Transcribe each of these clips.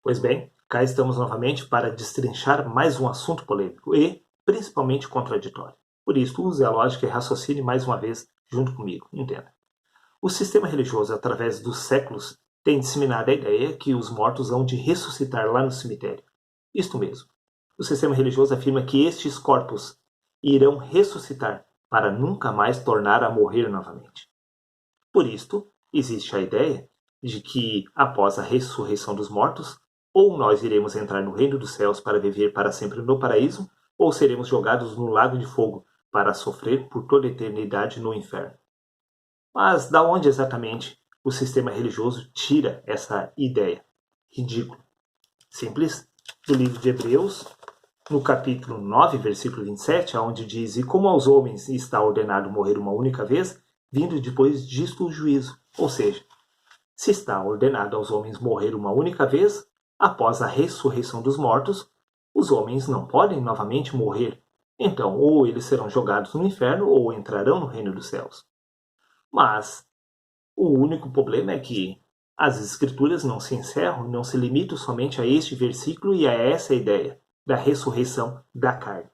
Pois bem, cá estamos novamente para destrinchar mais um assunto polêmico e, principalmente, contraditório. Por isso, use a lógica e raciocine mais uma vez junto comigo. Entenda. O sistema religioso, através dos séculos, tem disseminado a ideia que os mortos hão de ressuscitar lá no cemitério. Isto mesmo. O sistema religioso afirma que estes corpos irão ressuscitar para nunca mais tornar a morrer novamente. Por isto, existe a ideia de que, após a ressurreição dos mortos, ou nós iremos entrar no reino dos céus para viver para sempre no paraíso, ou seremos jogados no lago de fogo para sofrer por toda a eternidade no inferno. Mas da onde exatamente o sistema religioso tira essa ideia? Ridículo. Simples. Do livro de Hebreus, no capítulo 9, versículo 27, onde diz: "E como aos homens está ordenado morrer uma única vez, vindo depois disto o juízo." Ou seja, se está ordenado aos homens morrer uma única vez, após a ressurreição dos mortos, os homens não podem novamente morrer. Então, ou eles serão jogados no inferno, ou entrarão no reino dos céus. Mas o único problema é que as escrituras não se encerram, não se limitam somente a este versículo e a essa ideia da ressurreição da carne.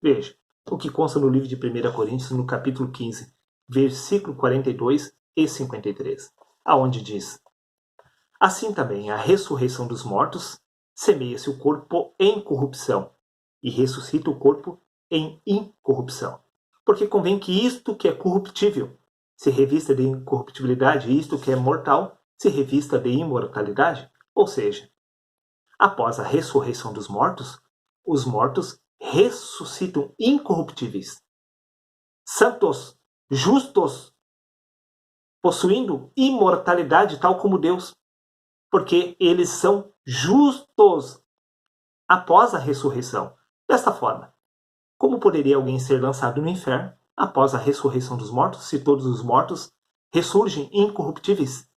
Veja o que consta no livro de 1 Coríntios, no capítulo 15, versículo 42 e 53, aonde diz: "Assim também a ressurreição dos mortos semeia-se o corpo em corrupção e ressuscita o corpo em incorrupção. Porque convém que isto que é corruptível se revista de incorruptibilidade e isto que é mortal se revista de imortalidade." Ou seja, após a ressurreição dos mortos, os mortos ressuscitam incorruptíveis, santos, justos, possuindo imortalidade tal como Deus, porque eles são justos após a ressurreição. Desta forma, como poderia alguém ser lançado no inferno após a ressurreição dos mortos, se todos os mortos ressurgem incorruptíveis?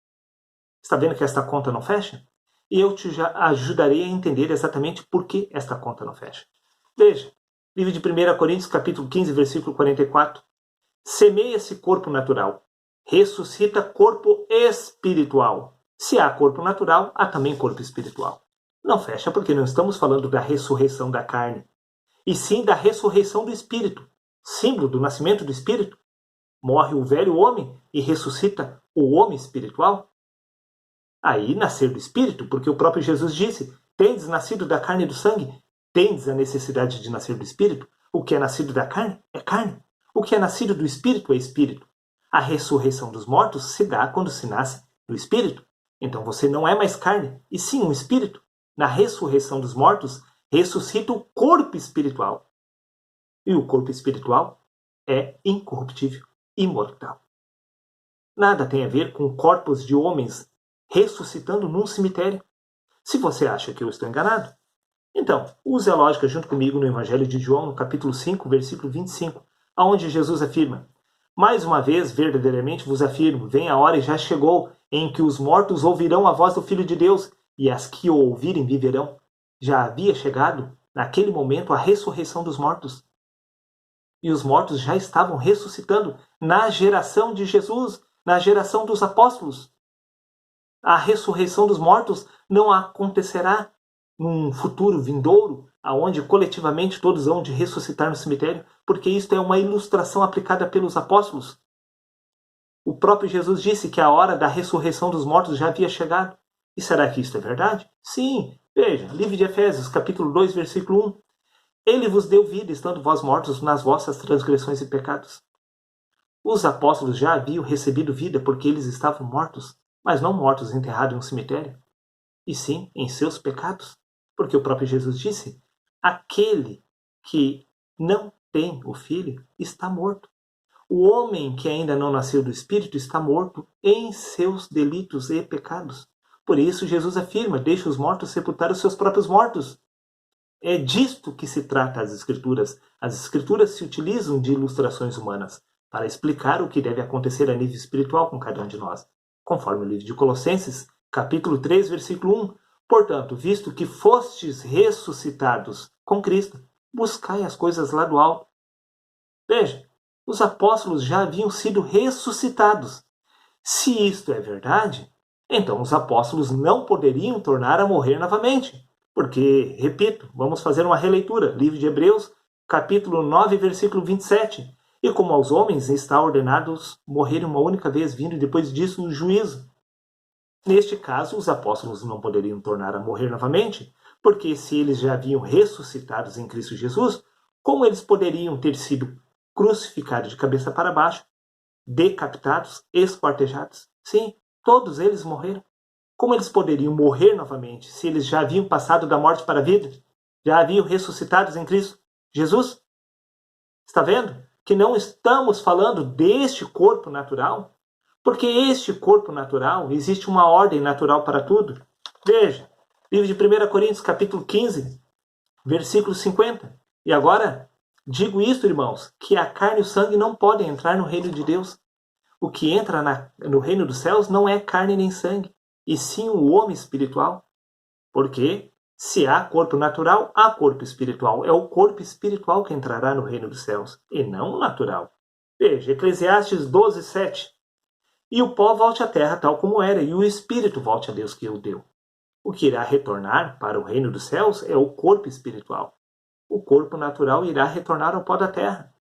Está vendo que esta conta não fecha? E eu te já ajudarei a entender exatamente por que esta conta não fecha. Veja, livro de 1 Coríntios, capítulo 15, versículo 44. "Semeia-se corpo natural, ressuscita corpo espiritual. Se há corpo natural, há também corpo espiritual." Não fecha porque não estamos falando da ressurreição da carne, e sim da ressurreição do espírito, símbolo do nascimento do espírito. Morre o velho homem e ressuscita o homem espiritual. Aí nascer do espírito, porque o próprio Jesus disse: "Tendes nascido da carne e do sangue, tendes a necessidade de nascer do espírito." O que é nascido da carne é carne. O que é nascido do espírito é espírito. A ressurreição dos mortos se dá quando se nasce do espírito. Então você não é mais carne, e sim um espírito. Na ressurreição dos mortos, ressuscita o corpo espiritual. E o corpo espiritual é incorruptível, imortal. Nada tem a ver com corpos de homens ressuscitando num cemitério. Se você acha que eu estou enganado, então use a lógica junto comigo no Evangelho de João, no capítulo 5, versículo 25, onde Jesus afirma: "Mais uma vez, verdadeiramente vos afirmo, vem a hora e já chegou, em que os mortos ouvirão a voz do Filho de Deus, e as que o ouvirem viverão." Já havia chegado, naquele momento, a ressurreição dos mortos. E os mortos já estavam ressuscitando na geração de Jesus, na geração dos apóstolos. A ressurreição dos mortos não acontecerá num futuro vindouro, aonde coletivamente todos hão de ressuscitar no cemitério, porque isto é uma ilustração aplicada pelos apóstolos. O próprio Jesus disse que a hora da ressurreição dos mortos já havia chegado. E será que isto é verdade? Sim. Veja, livro de Efésios, capítulo 2, versículo 1. "Ele vos deu vida, estando vós mortos nas vossas transgressões e pecados." Os apóstolos já haviam recebido vida porque eles estavam mortos, mas não mortos enterrados em um cemitério, e sim em seus pecados. Porque o próprio Jesus disse: "Aquele que não tem o Filho está morto." O homem que ainda não nasceu do Espírito está morto em seus delitos e pecados. Por isso Jesus afirma: "Deixa os mortos sepultar os seus próprios mortos." É disto que se trata as Escrituras. As Escrituras se utilizam de ilustrações humanas para explicar o que deve acontecer a nível espiritual com cada um de nós. Conforme o livro de Colossenses, capítulo 3, versículo 1. "Portanto, visto que fostes ressuscitados com Cristo, buscai as coisas lá do alto." Veja, os apóstolos já haviam sido ressuscitados. Se isto é verdade, então os apóstolos não poderiam tornar a morrer novamente. Porque, repito, vamos fazer uma releitura. Livro de Hebreus, capítulo 9, versículo 27. E como aos homens está ordenados morrerem uma única vez, vindo depois disso o juízo. Neste caso, os apóstolos não poderiam tornar a morrer novamente, porque se eles já haviam ressuscitados em Cristo Jesus, como eles poderiam ter sido crucificados de cabeça para baixo, decapitados, esquartejados? Sim, todos eles morreram. Como eles poderiam morrer novamente se eles já haviam passado da morte para a vida? Já haviam ressuscitados em Cristo Jesus? Está vendo que não estamos falando deste corpo natural? Porque este corpo natural, existe uma ordem natural para tudo. Veja, livro de 1 Coríntios, capítulo 15, versículo 50. E agora, digo isto, irmãos, que a carne e o sangue não podem entrar no reino de Deus. O que entra no reino dos céus não é carne nem sangue, e sim o homem espiritual. Porque se há corpo natural, há corpo espiritual. É o corpo espiritual que entrará no reino dos céus, e não o natural. Veja, Eclesiastes 12, 7. E o pó volte à terra tal como era, e o espírito volte a Deus que o deu. O que irá retornar para o reino dos céus é o corpo espiritual. O corpo natural irá retornar ao pó da terra.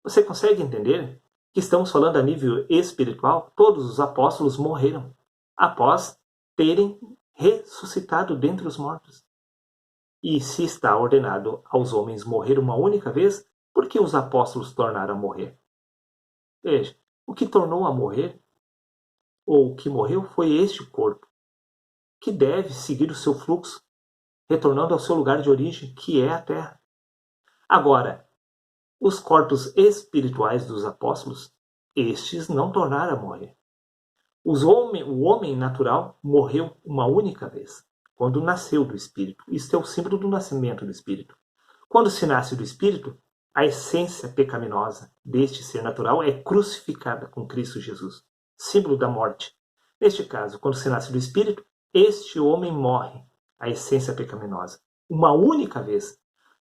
Você consegue entender que estamos falando a nível espiritual? Todos os apóstolos morreram após terem ressuscitado dentre os mortos. E se está ordenado aos homens morrer uma única vez, por que os apóstolos tornaram a morrer? Veja, o que tornou a morrer, ou o que morreu, foi este corpo, que deve seguir o seu fluxo, retornando ao seu lugar de origem, que é a terra. Agora, os corpos espirituais dos apóstolos, estes não tornaram a morrer. O homem natural morreu uma única vez, quando nasceu do Espírito. Isto é o símbolo do nascimento do Espírito. Quando se nasce do Espírito, a essência pecaminosa deste ser natural é crucificada com Cristo Jesus, símbolo da morte. Neste caso, quando se nasce do Espírito, este homem morre, a essência pecaminosa, uma única vez.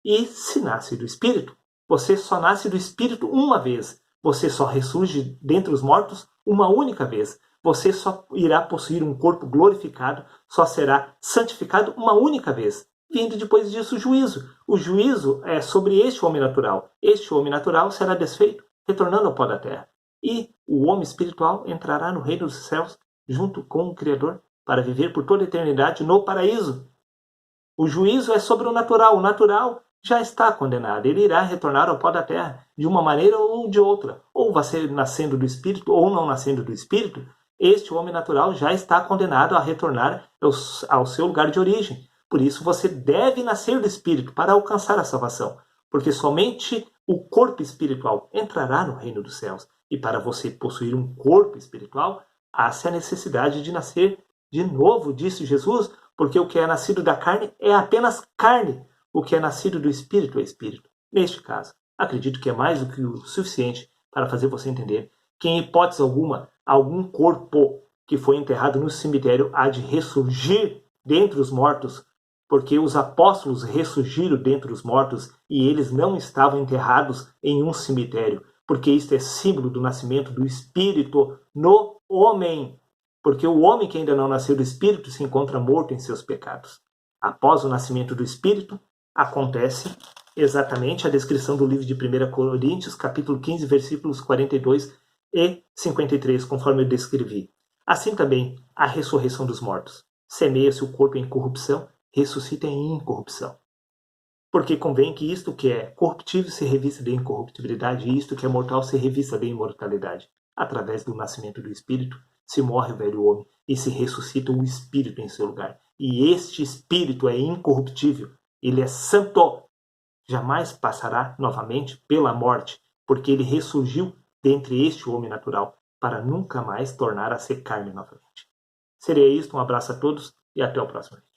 E se nasce do Espírito, você só nasce do Espírito uma vez. Você só ressurge dentre os mortos uma única vez. Você só irá possuir um corpo glorificado, só será santificado uma única vez. Vindo depois disso o juízo. O juízo é sobre este homem natural. Este homem natural será desfeito, retornando ao pó da terra. E o homem espiritual entrará no reino dos céus, junto com o Criador, para viver por toda a eternidade no paraíso. O juízo é sobre o natural. O natural já está condenado. Ele irá retornar ao pó da terra, de uma maneira ou de outra. Ou você nascendo do Espírito, ou não nascendo do Espírito, este homem natural já está condenado a retornar ao seu lugar de origem. Por isso você deve nascer do Espírito para alcançar a salvação. Porque somente o corpo espiritual entrará no reino dos céus. E para você possuir um corpo espiritual, há-se a necessidade de nascer de novo, disse Jesus, porque o que é nascido da carne é apenas carne. O que é nascido do Espírito é Espírito. Neste caso, acredito que é mais do que o suficiente para fazer você entender que, em hipótese alguma, algum corpo que foi enterrado no cemitério há de ressurgir dentre os mortos, porque os apóstolos ressurgiram dentre os mortos e eles não estavam enterrados em um cemitério, porque isto é símbolo do nascimento do Espírito no homem. Porque o homem que ainda não nasceu do Espírito se encontra morto em seus pecados. Após o nascimento do Espírito, acontece exatamente a descrição do livro de 1 Coríntios, capítulo 15, versículos 42 e 53, conforme eu descrevi. Assim também a ressurreição dos mortos. Semeia-se o corpo em corrupção, ressuscita em incorrupção. Porque convém que isto que é corruptível se revista de incorruptibilidade e isto que é mortal se revista de imortalidade. Através do nascimento do Espírito, se morre o velho homem e se ressuscita o Espírito em seu lugar. E este Espírito é incorruptível, ele é santo, jamais passará novamente pela morte, porque ele ressurgiu dentre este homem natural, para nunca mais tornar a ser carne novamente. Seria isto, um abraço a todos e até o próximo vídeo.